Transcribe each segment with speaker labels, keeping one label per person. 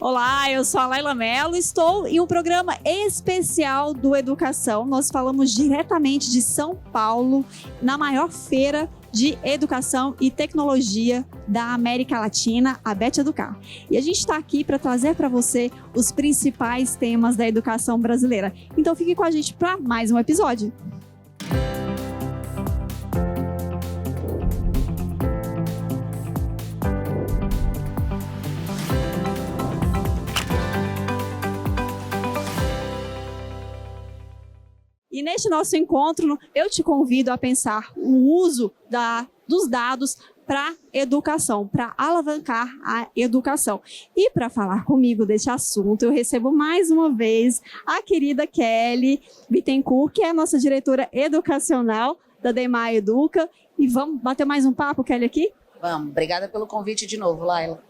Speaker 1: Olá, eu sou a Laila Mello, estou em um programa especial do Educação. Nós falamos diretamente de São Paulo, na maior feira de educação e tecnologia da América Latina, a Bet Educar. E a gente está aqui para trazer para você os principais temas da educação brasileira. Então fique com a gente para mais um episódio. E neste nosso encontro, eu te convido a pensar o uso dos dados para educação, para alavancar a educação. E para falar comigo deste assunto, eu recebo mais uma vez a querida Kelly Bittencourt, que é a nossa diretora educacional da DEMA Educa. E vamos bater mais um papo, Kelly, aqui?
Speaker 2: Vamos, obrigada pelo convite de novo, Laila.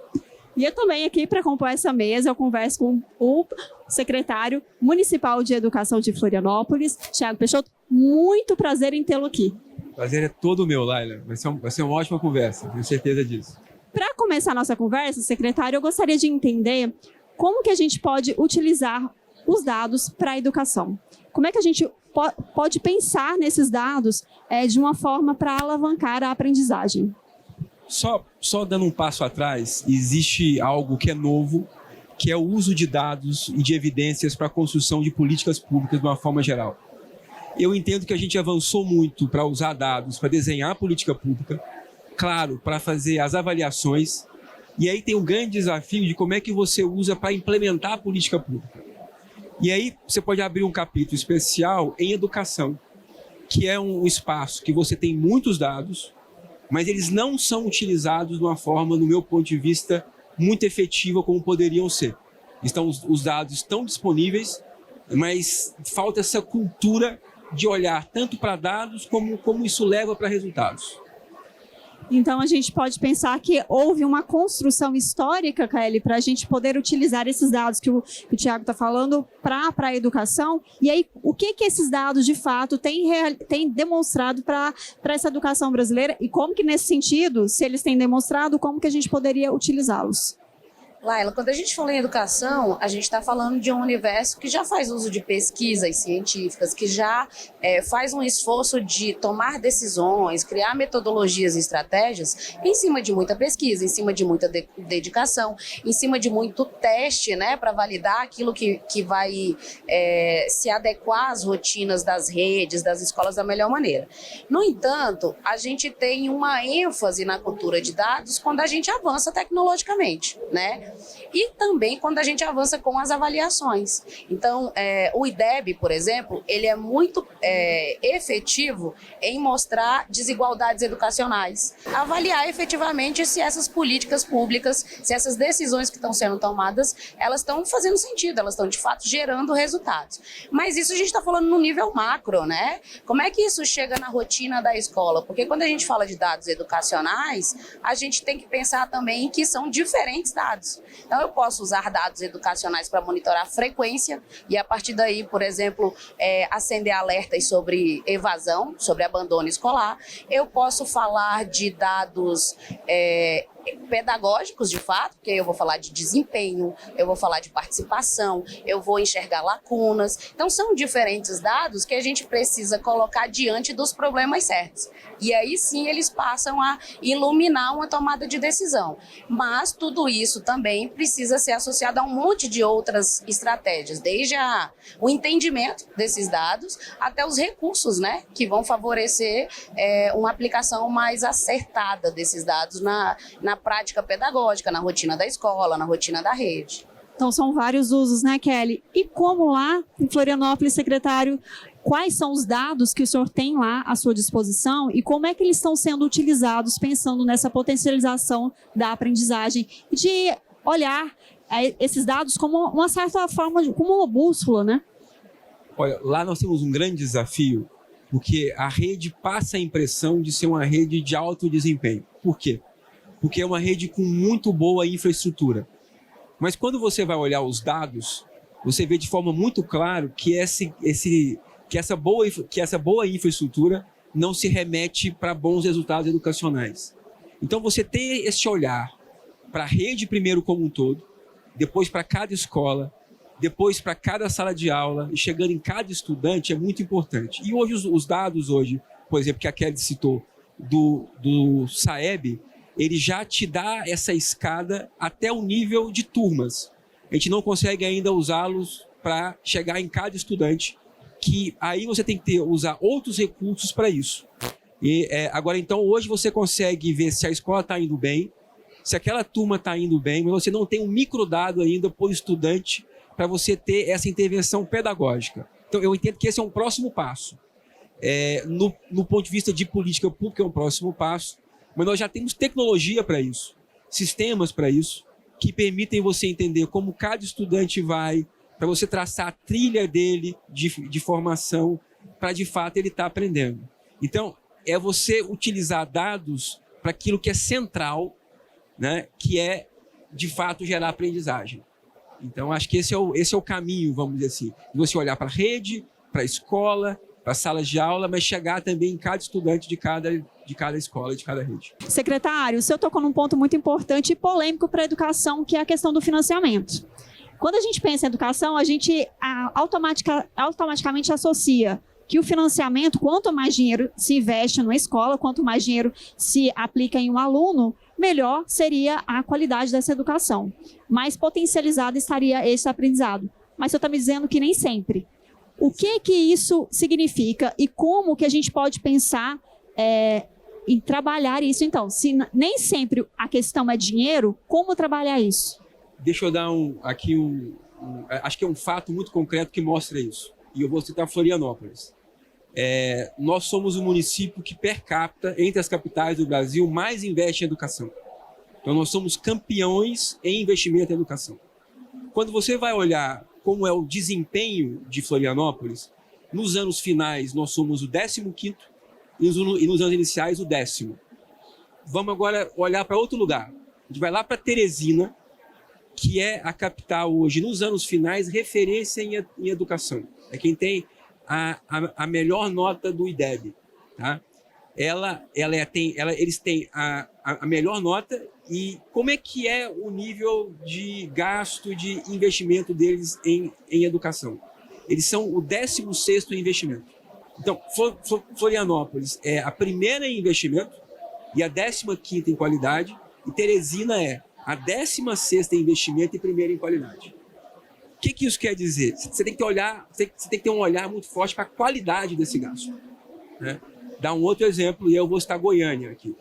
Speaker 1: E eu também aqui para compor essa mesa, eu converso com o secretário municipal de educação de Florianópolis, Thiago Peixoto. Muito prazer em tê-lo aqui.
Speaker 3: Prazer é todo meu, Laila. Vai ser uma ótima conversa, tenho certeza disso.
Speaker 1: Para começar a nossa conversa, secretário, eu gostaria de entender como que a gente pode utilizar os dados para a educação. Como é que a gente pode pensar nesses dados de uma forma para alavancar a aprendizagem?
Speaker 3: Só dando um passo atrás, existe algo que é novo, que é o uso de dados e de evidências para a construção de políticas públicas de uma forma geral. Eu entendo que a gente avançou muito para usar dados, para desenhar a política pública, claro, para fazer as avaliações, e aí tem um grande desafio de como é que você usa para implementar a política pública. E aí você pode abrir um capítulo especial em educação, que é um espaço que você tem muitos dados, mas eles não são utilizados de uma forma, no meu ponto de vista, muito efetiva como poderiam ser. Então, os dados estão disponíveis, mas falta essa cultura de olhar tanto para dados como isso leva para resultados.
Speaker 1: Então, a gente pode pensar que houve uma construção histórica, Kelly, para a gente poder utilizar esses dados que o Thiago está falando para a educação. E aí, o que esses dados, de fato, têm demonstrado para essa educação brasileira? E como que, nesse sentido, se eles têm demonstrado, como que a gente poderia utilizá-los?
Speaker 2: Laila, quando a gente fala em educação, a gente está falando de um universo que já faz uso de pesquisas científicas, que já faz um esforço de tomar decisões, criar metodologias e estratégias em cima de muita pesquisa, em cima de muita dedicação, em cima de muito teste, né, para validar aquilo que vai se adequar às rotinas das redes, das escolas da melhor maneira. No entanto, a gente tem uma ênfase na cultura de dados quando a gente avança tecnologicamente, né? E também quando a gente avança com as avaliações. Então, o IDEB, por exemplo, ele é muito efetivo em mostrar desigualdades educacionais, avaliar efetivamente se essas políticas públicas, se essas decisões que estão sendo tomadas, elas estão fazendo sentido, elas estão de fato gerando resultados. Mas isso a gente está falando no nível macro, né? Como é que isso chega na rotina da escola? Porque quando a gente fala de dados educacionais, a gente tem que pensar também que são diferentes dados. Então, eu posso usar dados educacionais para monitorar a frequência e, a partir daí, por exemplo, acender alertas sobre evasão, sobre abandono escolar. Eu posso falar de dados pedagógicos, de fato, porque eu vou falar de desempenho, eu vou falar de participação, eu vou enxergar lacunas. Então, são diferentes dados que a gente precisa colocar diante dos problemas certos. E aí sim eles passam a iluminar uma tomada de decisão. Mas tudo isso também precisa ser associado a um monte de outras estratégias, desde o entendimento desses dados até os recursos, né, que vão favorecer uma aplicação mais acertada desses dados na prática pedagógica, na rotina da escola, na rotina da rede.
Speaker 1: Então, são vários usos, né, Kelly? E como lá em Florianópolis, secretário, quais são os dados que o senhor tem lá à sua disposição e como é que eles estão sendo utilizados pensando nessa potencialização da aprendizagem e de olhar esses dados como uma certa forma, como uma bússola, né?
Speaker 3: Olha, lá nós temos um grande desafio, porque a rede passa a impressão de ser uma rede de alto desempenho. Por quê? Porque é uma rede com muito boa infraestrutura. Mas quando você vai olhar os dados, você vê de forma muito clara que essa boa infraestrutura não se remete para bons resultados educacionais. Então, você ter esse olhar para a rede primeiro como um todo, depois para cada escola, depois para cada sala de aula, e chegando em cada estudante é muito importante. E hoje os dados hoje, por exemplo, que a Kelly citou, do SAEB, ele já te dá essa escada até o nível de turmas. A gente não consegue ainda usá-los para chegar em cada estudante, que aí você tem que usar outros recursos para isso. Agora, então, hoje você consegue ver se a escola está indo bem, se aquela turma está indo bem, mas você não tem um microdado ainda por estudante para você ter essa intervenção pedagógica. Então, eu entendo que esse é um próximo passo. No ponto de vista de política pública, é um próximo passo, mas nós já temos tecnologia para isso, sistemas para isso, que permitem você entender como cada estudante vai, para você traçar a trilha dele de formação, para de fato ele estar aprendendo. Então, é você utilizar dados para aquilo que é central, né, que é, de fato, gerar aprendizagem. Então, acho que esse é o caminho, vamos dizer assim, de você olhar para a rede, para a escola, para as salas de aula, mas chegar também em cada estudante de cada escola, de cada rede.
Speaker 1: Secretário, o senhor tocou num ponto muito importante e polêmico para a educação, que é a questão do financiamento. Quando a gente pensa em educação, a gente automaticamente associa que o financiamento, quanto mais dinheiro se investe numa escola, quanto mais dinheiro se aplica em um aluno, melhor seria a qualidade dessa educação. Mais potencializado estaria esse aprendizado. Mas você está me dizendo que nem sempre. O que isso significa e como que a gente pode pensar em trabalhar isso, então? Se nem sempre a questão é dinheiro, como trabalhar isso?
Speaker 3: Deixa eu dar acho que é um fato muito concreto que mostra isso. E eu vou citar Florianópolis. Nós somos o município que, per capita, entre as capitais do Brasil, mais investe em educação. Então, nós somos campeões em investimento em educação. Quando você vai olhar como é o desempenho de Florianópolis, nos anos finais nós somos o 15º e nos anos iniciais o 10º. Vamos agora olhar para outro lugar. A gente vai lá para Teresina, que é a capital hoje, nos anos finais, referência em educação. É quem tem a melhor nota do IDEB. Tá? Eles têm a melhor nota. E como é que é o nível de gasto, de investimento deles em educação? Eles são o 16º em investimento. Então, Florianópolis é a primeira em investimento e a 15ª em qualidade, e Teresina é a 16ª em investimento e primeira em qualidade. O que isso quer dizer? Você tem que ter um olhar muito forte para a qualidade desse gasto. Né? Dá um outro exemplo, e eu vou citar Goiânia aqui.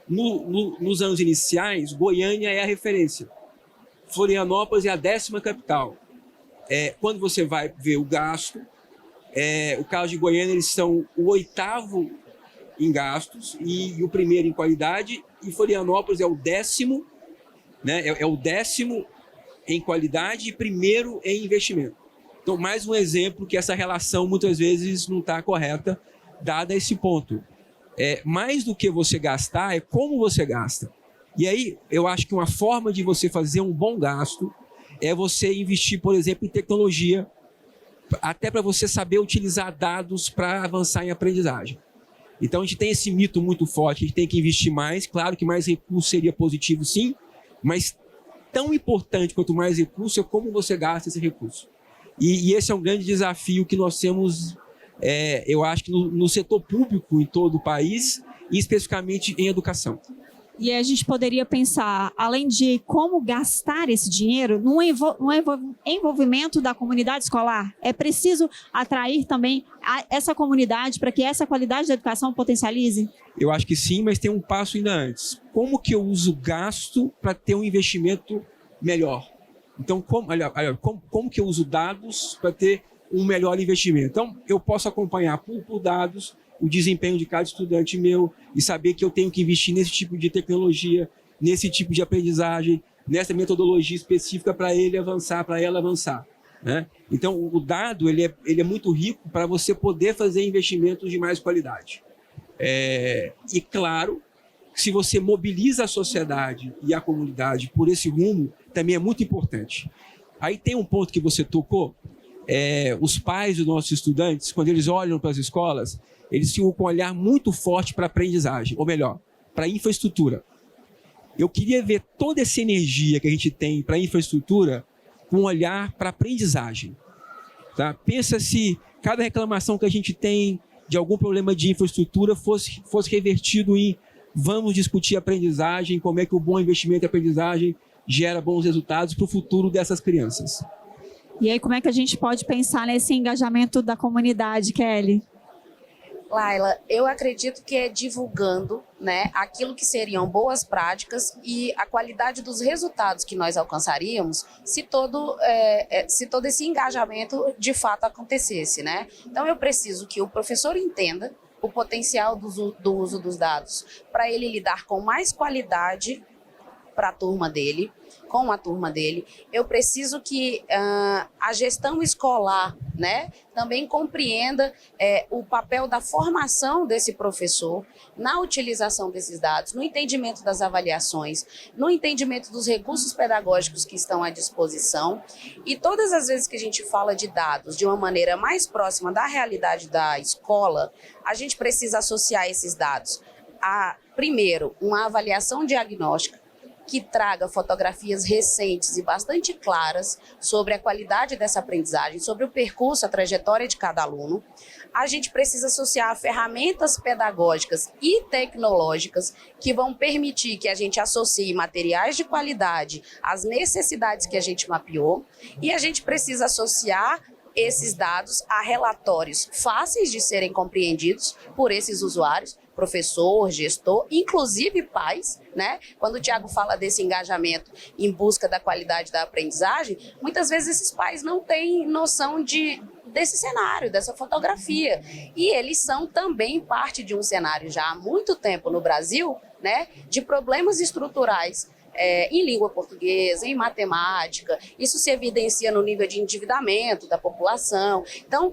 Speaker 3: Nos anos iniciais, Goiânia é a referência. Florianópolis é a 10ª capital. Quando você vai ver o gasto, o caso de Goiânia, eles são o 8º em gastos e o primeiro em qualidade, e Florianópolis é o 10º, né? É o 10º em qualidade e primeiro em investimento. Então, mais um exemplo que essa relação muitas vezes não está correta, dada esse ponto. Mais do que você gastar, é como você gasta. E aí, eu acho que uma forma de você fazer um bom gasto é você investir, por exemplo, em tecnologia, até para você saber utilizar dados para avançar em aprendizagem. Então, a gente tem esse mito muito forte, a gente tem que investir mais. Claro que mais recurso seria positivo, sim, mas tão importante quanto mais recurso é como você gasta esse recurso. E esse é um grande desafio que nós temos, eu acho que no setor público em todo o país, e especificamente em educação.
Speaker 1: E a gente poderia pensar, além de como gastar esse dinheiro, no envolvimento da comunidade escolar. É preciso atrair também essa comunidade para que essa qualidade da educação potencialize?
Speaker 3: Eu acho que sim, mas tem um passo ainda antes. Como que eu uso gasto para ter um investimento melhor? Então, como que eu uso dados para ter um melhor investimento? Então, eu posso acompanhar por dados o desempenho de cada estudante meu e saber que eu tenho que investir nesse tipo de tecnologia, nesse tipo de aprendizagem, nessa metodologia específica para ele avançar, para ela avançar. Né? Então, o dado ele é muito rico para você poder fazer investimentos de mais qualidade. E, claro, se você mobiliza a sociedade e a comunidade por esse rumo, também é muito importante. Aí tem um ponto que você tocou, os pais dos nossos estudantes, quando eles olham para as escolas, eles ficam com um olhar muito forte para a aprendizagem, ou melhor, para a infraestrutura. Eu queria ver toda essa energia que a gente tem para a infraestrutura com um olhar para a aprendizagem. Tá? Pensa se cada reclamação que a gente tem de algum problema de infraestrutura fosse revertido em vamos discutir aprendizagem, como é que o bom investimento em aprendizagem gera bons resultados para o futuro dessas crianças.
Speaker 1: E aí, como é que a gente pode pensar nesse engajamento da comunidade, Kelly?
Speaker 2: Laila, eu acredito que é divulgando, né, aquilo que seriam boas práticas e a qualidade dos resultados que nós alcançaríamos se todo esse engajamento de fato acontecesse, né? Então eu preciso que o professor entenda o potencial do uso dos dados para ele lidar com mais qualidade para a turma dele, com a turma dele. Eu preciso que a gestão escolar, né, também compreenda o papel da formação desse professor na utilização desses dados, no entendimento das avaliações, no entendimento dos recursos pedagógicos que estão à disposição. E todas as vezes que a gente fala de dados de uma maneira mais próxima da realidade da escola, a gente precisa associar esses dados a, primeiro, uma avaliação diagnóstica, que traga fotografias recentes e bastante claras sobre a qualidade dessa aprendizagem, sobre o percurso, a trajetória de cada aluno. A gente precisa associar ferramentas pedagógicas e tecnológicas que vão permitir que a gente associe materiais de qualidade às necessidades que a gente mapeou, e a gente precisa associar esses dados a relatórios fáceis de serem compreendidos por esses usuários, professor, gestor, inclusive pais, né? Quando o Thiago fala desse engajamento em busca da qualidade da aprendizagem, muitas vezes esses pais não têm noção desse cenário, dessa fotografia. E eles são também parte de um cenário já há muito tempo no Brasil, né? De problemas estruturais em língua portuguesa, em matemática. Isso se evidencia no nível de endividamento da população. Então,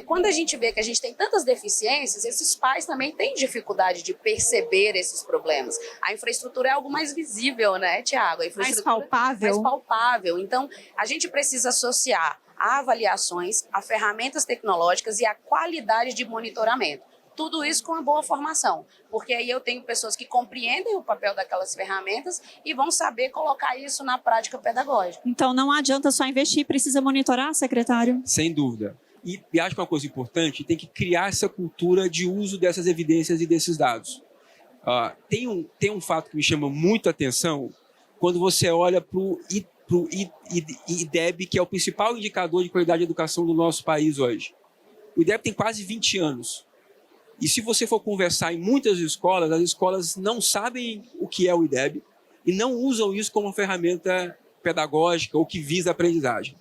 Speaker 2: quando a gente vê que a gente tem tantas deficiências, esses pais também têm dificuldade de perceber esses problemas. A infraestrutura é algo mais visível, né, Thiago? A infraestrutura
Speaker 1: Mais palpável.
Speaker 2: Mais palpável. Então, a gente precisa associar a avaliações, a ferramentas tecnológicas e a qualidade de monitoramento. Tudo isso com uma boa formação, porque aí eu tenho pessoas que compreendem o papel daquelas ferramentas e vão saber colocar isso na prática pedagógica.
Speaker 1: Então não adianta só investir, precisa monitorar, secretário?
Speaker 3: Sem dúvida. E acho que uma coisa importante, tem que criar essa cultura de uso dessas evidências e desses dados. Tem um fato que me chama muito a atenção, quando você olha para o IDEB, que é o principal indicador de qualidade de educação do nosso país hoje. O IDEB tem quase 20 anos. E se você for conversar em muitas escolas, as escolas não sabem o que é o IDEB e não usam isso como uma ferramenta pedagógica ou que visa a aprendizagem.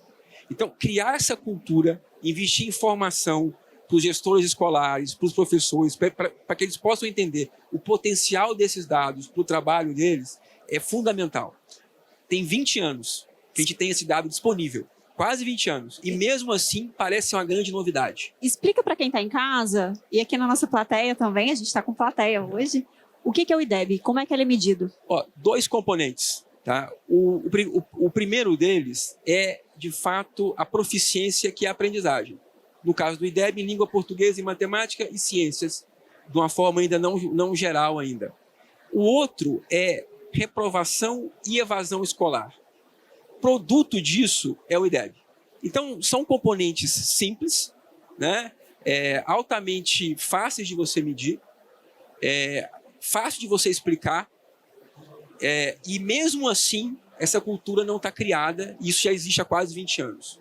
Speaker 3: Então, criar essa cultura, investir em formação para os gestores escolares, para os professores, para que eles possam entender o potencial desses dados para o trabalho deles, é fundamental. Tem 20 anos que a gente tem esse dado disponível. Quase 20 anos. E mesmo assim, parece ser uma grande novidade.
Speaker 1: Explica para quem está em casa, e aqui na nossa plateia também, a gente está com plateia hoje, o que é o IDEB? Como é que ele é medido?
Speaker 3: Dois componentes. Tá? O primeiro deles é, de fato, a proficiência, que é a aprendizagem. No caso do IDEB, em língua portuguesa, em matemática e ciências, de uma forma ainda não geral ainda. O outro é reprovação e evasão escolar. Produto disso é o IDEB. Então, são componentes simples, né? Altamente fáceis de você medir, fácil de você explicar, e mesmo assim, essa cultura não está criada, e isso já existe há quase 20 anos.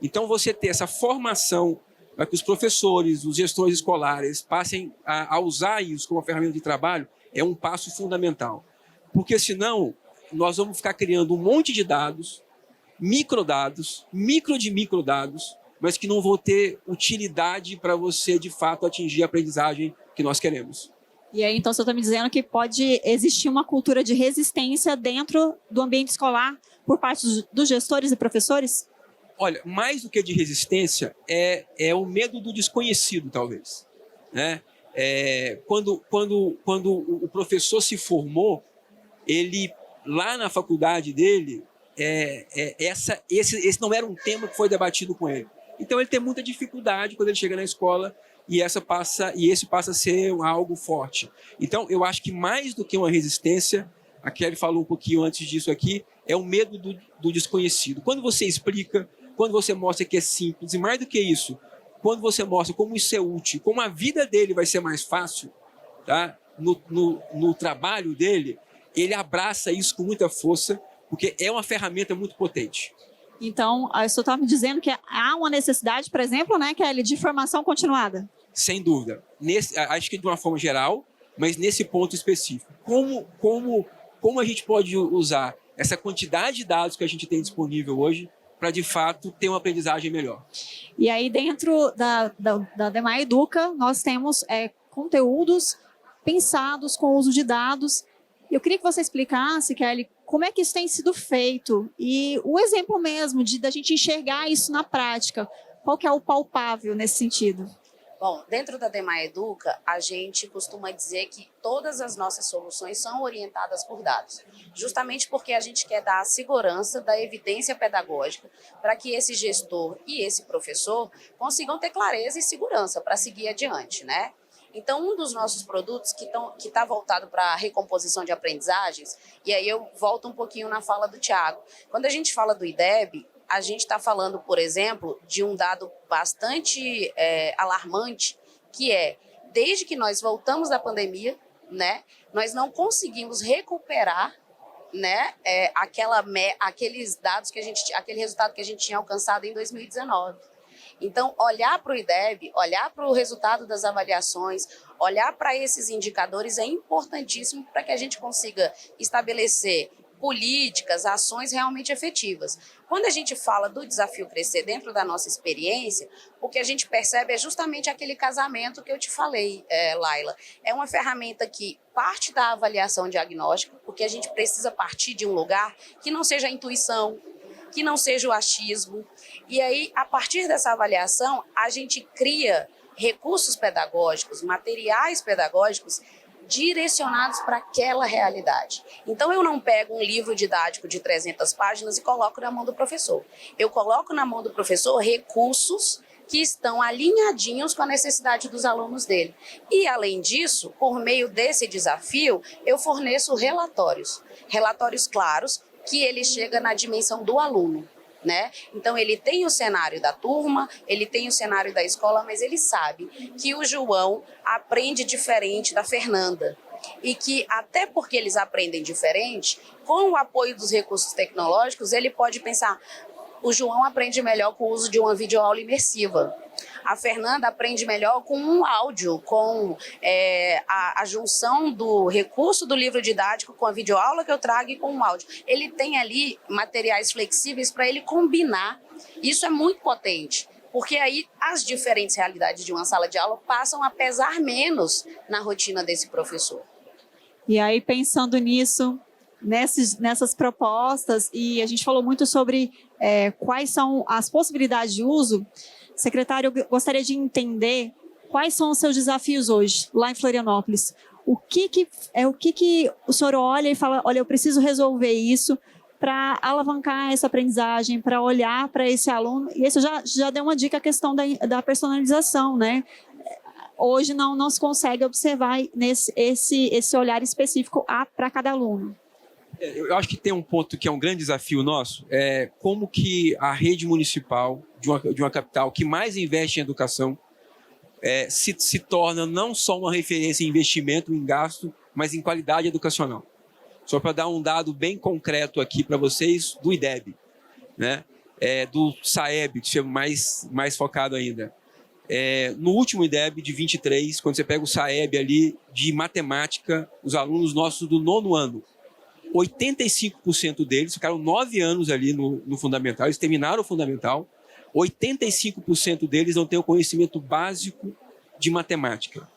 Speaker 3: Então, você ter essa formação para que os professores, os gestores escolares passem a usar isso como uma ferramenta de trabalho, é um passo fundamental. Porque senão, nós vamos ficar criando um monte de dados, microdados, microdados, mas que não vão ter utilidade para você, de fato, atingir a aprendizagem que nós queremos.
Speaker 1: E aí, então, você está me dizendo que pode existir uma cultura de resistência dentro do ambiente escolar por parte dos gestores e professores?
Speaker 3: Olha, mais do que de resistência, é o medo do desconhecido, talvez. Né? Quando o professor se formou, ele, lá na faculdade dele, esse não era um tema que foi debatido com ele. Então ele tem muita dificuldade quando ele chega na escola e esse passa a ser algo forte. Então eu acho que mais do que uma resistência, a Kelly falou um pouquinho antes disso aqui, é o medo do desconhecido. Quando você explica, quando você mostra que é simples, e mais do que isso, quando você mostra como isso é útil, como a vida dele vai ser mais fácil, tá? no trabalho dele, ele abraça isso com muita força, porque é uma ferramenta muito potente.
Speaker 1: Então, o senhor está me dizendo que há uma necessidade, por exemplo, né, Kelly, de formação continuada?
Speaker 3: Sem dúvida. Acho que de uma forma geral, mas nesse ponto específico. Como a gente pode usar essa quantidade de dados que a gente tem disponível hoje para, de fato, ter uma aprendizagem melhor?
Speaker 1: E aí, dentro da Demai Educa, nós temos conteúdos pensados com o uso de dados. Eu queria que você explicasse, Kelly, como é que isso tem sido feito e o exemplo mesmo da gente enxergar isso na prática. Qual que é o palpável nesse sentido?
Speaker 2: Bom, dentro da Demai Educa, a gente costuma dizer que todas as nossas soluções são orientadas por dados, justamente porque a gente quer dar a segurança da evidência pedagógica para que esse gestor e esse professor consigam ter clareza e segurança para seguir adiante, né? Então, um dos nossos produtos que está voltado para a recomposição de aprendizagens, e aí eu volto um pouquinho na fala do Thiago. Quando a gente fala do IDEB, a gente está falando, por exemplo, de um dado bastante alarmante, que é, desde que nós voltamos da pandemia, né, nós não conseguimos recuperar, né, aqueles dados aquele resultado que a gente tinha alcançado em 2019. Então, olhar para o IDEB, olhar para o resultado das avaliações, olhar para esses indicadores é importantíssimo para que a gente consiga estabelecer políticas, ações realmente efetivas. Quando a gente fala do desafio crescer dentro da nossa experiência, o que a gente percebe é justamente aquele casamento que eu te falei, Laila. É uma ferramenta que parte da avaliação diagnóstica, porque a gente precisa partir de um lugar que não seja a intuição, que não seja o achismo. E aí, a partir dessa avaliação, a gente cria recursos pedagógicos, materiais pedagógicos direcionados para aquela realidade. Então, eu não pego um livro didático de 300 páginas e coloco na mão do professor. Eu coloco na mão do professor recursos que estão alinhadinhos com a necessidade dos alunos dele. E, além disso, por meio desse desafio, eu forneço relatórios claros, que ele chega na dimensão do aluno, né? Então, ele tem o cenário da turma, ele tem o cenário da escola, mas ele sabe que o João aprende diferente da Fernanda. E que, até porque eles aprendem diferente, com o apoio dos recursos tecnológicos, ele pode pensar, o João aprende melhor com o uso de uma videoaula imersiva. A Fernanda aprende melhor com um áudio, com a junção do recurso do livro didático com a videoaula que eu trago e com um áudio. Ele tem ali materiais flexíveis para ele combinar. Isso é muito potente, porque aí as diferentes realidades de uma sala de aula passam a pesar menos na rotina desse professor.
Speaker 1: E aí, pensando nisso, nessas propostas, e a gente falou muito sobre quais são as possibilidades de uso. Secretário, eu gostaria de entender quais são os seus desafios hoje, lá em Florianópolis. O que o senhor olha e fala, olha, eu preciso resolver isso para alavancar essa aprendizagem, para olhar para esse aluno. E isso já deu uma dica, a questão da personalização, né? Hoje não se consegue observar esse olhar específico para cada aluno.
Speaker 3: Eu acho que tem um ponto que é um grande desafio nosso, é como que a rede municipal de uma capital que mais investe em educação se torna não só uma referência em investimento, em gasto, mas em qualidade educacional. Só para dar um dado bem concreto aqui para vocês do IDEB, né? Do SAEB, que é mais focado ainda. No último IDEB de 23, quando você pega o SAEB ali de matemática, os alunos nossos do 9º ano, 85% deles ficaram 9 anos ali no fundamental, eles terminaram o fundamental, 85% deles não têm o conhecimento básico de matemática.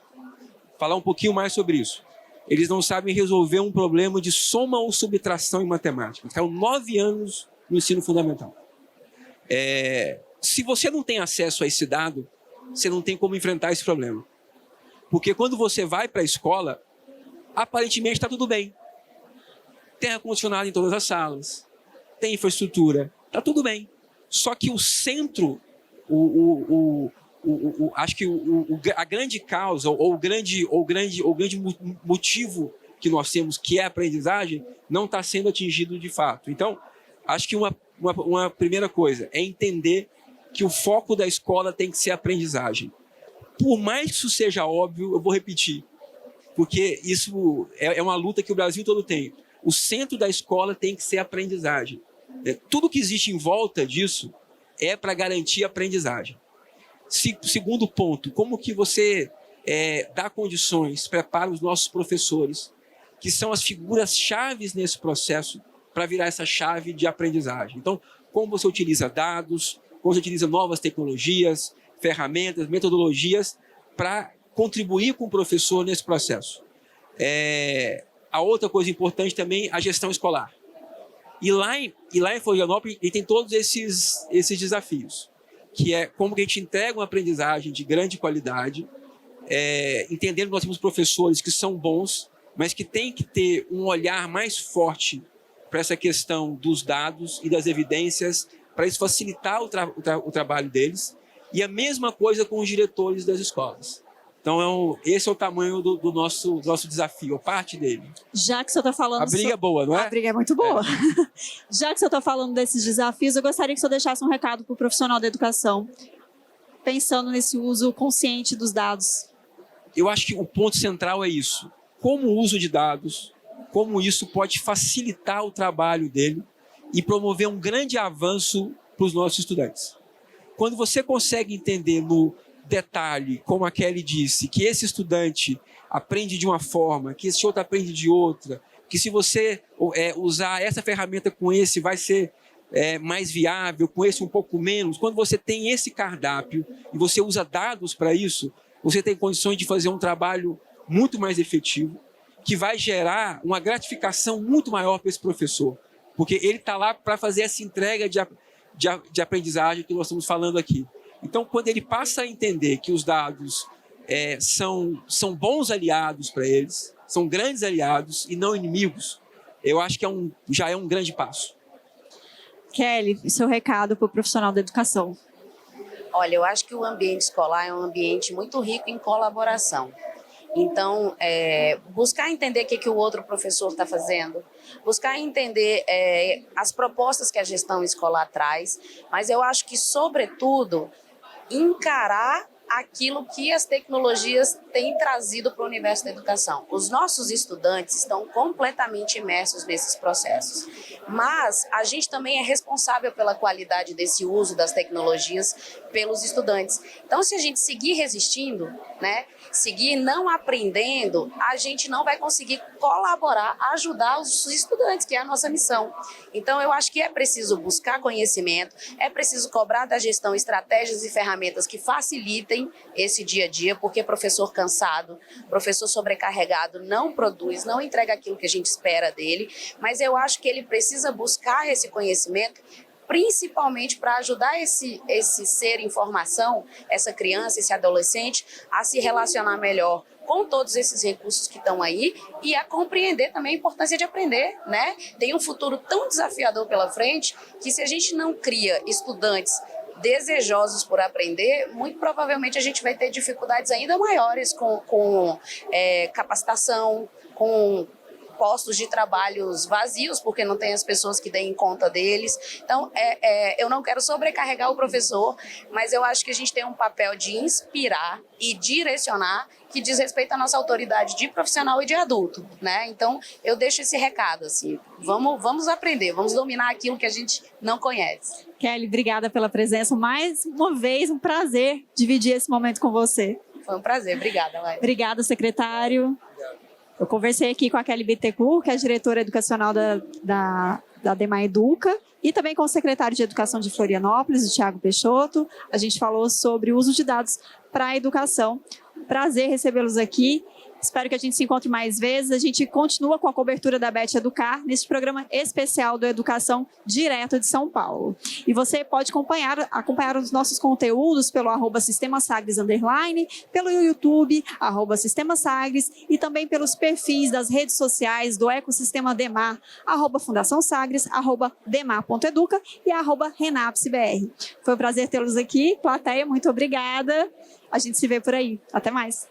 Speaker 3: Falar um pouquinho mais sobre isso. Eles não sabem resolver um problema de soma ou subtração em matemática. Ficaram 9 anos no ensino fundamental. Se você não tem acesso a esse dado, você não tem como enfrentar esse problema. Porque quando você vai para a escola, aparentemente está tudo bem. Tem ar-condicionado em todas as salas, tem infraestrutura, está tudo bem. Só que o centro, acho que a grande causa ou o grande motivo que nós temos, que é a aprendizagem, não está sendo atingido de fato. Então, acho que uma primeira coisa é entender que o foco da escola tem que ser a aprendizagem. Por mais que isso seja óbvio, eu vou repetir, porque isso é uma luta que o Brasil todo tem. O centro da escola tem que ser a aprendizagem. Tudo que existe em volta disso é para garantir a aprendizagem. Segundo ponto, como que você dá condições, prepara os nossos professores, que são as figuras-chave nesse processo, para virar essa chave de aprendizagem. Então, como você utiliza dados, como você utiliza novas tecnologias, ferramentas, metodologias, para contribuir com o professor nesse processo. A outra coisa importante também, a gestão escolar. E lá em Florianópolis, ele tem todos esses desafios, que é como que a gente entrega uma aprendizagem de grande qualidade, entendendo que nós temos professores que são bons, mas que têm que ter um olhar mais forte para essa questão dos dados e das evidências, para isso facilitar o trabalho deles, e a mesma coisa com os diretores das escolas. Então, esse é o tamanho do nosso desafio, a parte dele.
Speaker 1: Já que você está falando...
Speaker 3: A briga é boa, não é?
Speaker 1: A briga é muito boa. Já que você está falando desses desafios, eu gostaria que você deixasse um recado para o profissional da educação, pensando nesse uso consciente dos dados.
Speaker 3: Eu acho que o ponto central é isso. Como o uso de dados, como isso pode facilitar o trabalho dele e promover um grande avanço para os nossos estudantes. Quando você consegue entender no detalhe, como a Kelly disse, que esse estudante aprende de uma forma, que esse outro aprende de outra, que se você usar essa ferramenta com esse vai ser mais viável, com esse um pouco menos. Quando você tem esse cardápio e você usa dados para isso, você tem condições de fazer um trabalho muito mais efetivo, que vai gerar uma gratificação muito maior para esse professor, porque ele está lá para fazer essa entrega de aprendizagem que nós estamos falando aqui. Então, quando ele passa a entender que os dados são bons aliados para eles, são grandes aliados e não inimigos, eu acho que já é um grande passo.
Speaker 1: Kelly, seu recado para o profissional da educação.
Speaker 2: Olha, eu acho que o ambiente escolar é um ambiente muito rico em colaboração. Então, buscar entender o que o outro professor está fazendo, buscar entender as propostas que a gestão escolar traz, mas eu acho que, sobretudo, encarar aquilo que as tecnologias têm trazido para o universo da educação. Os nossos estudantes estão completamente imersos nesses processos, mas a gente também é responsável pela qualidade desse uso das tecnologias pelos estudantes. Então, se a gente seguir resistindo, né, seguir não aprendendo, a gente não vai conseguir colaborar, ajudar os estudantes, que é a nossa missão. Então, eu acho que é preciso buscar conhecimento, é preciso cobrar da gestão estratégias e ferramentas que facilitem esse dia a dia, porque professor cansado, professor sobrecarregado não produz, não entrega aquilo que a gente espera dele, mas eu acho que ele precisa buscar esse conhecimento, principalmente para ajudar esse ser em formação, essa criança, esse adolescente, a se relacionar melhor com todos esses recursos que estão aí e a compreender também a importância de aprender, né? Tem um futuro tão desafiador pela frente que, se a gente não cria estudantes desejosos por aprender, muito provavelmente a gente vai ter dificuldades ainda maiores com capacitação, com postos de trabalhos vazios, porque não tem as pessoas que deem conta deles. Então, eu não quero sobrecarregar o professor, mas eu acho que a gente tem um papel de inspirar e direcionar, que diz respeito à nossa autoridade de profissional e de adulto, né? Então, eu deixo esse recado, assim, vamos aprender, vamos dominar aquilo que a gente não conhece.
Speaker 1: Kelly, obrigada pela presença. Mais uma vez, um prazer dividir esse momento com você.
Speaker 2: Foi um prazer, obrigada, Laila.
Speaker 1: Obrigada, secretário. Eu conversei aqui com a Kelly Bittencourt, que é a diretora educacional da Demar Educa, e também com o secretário de Educação de Florianópolis, o Thiago Peixoto. A gente falou sobre o uso de dados para a educação. Prazer recebê-los aqui. Espero que a gente se encontre mais vezes. A gente continua com a cobertura da Beth Educar nesse programa especial do Educação direto de São Paulo. E você pode acompanhar os nossos conteúdos pelo @sistemasagres_, pelo YouTube, @sistemasagres, e também pelos perfis das redes sociais do ecossistema Demar, @Fundação Sagres, @demar.educa e @renapsbr. Foi um prazer tê-los aqui. Plateia, muito obrigada. A gente se vê por aí. Até mais.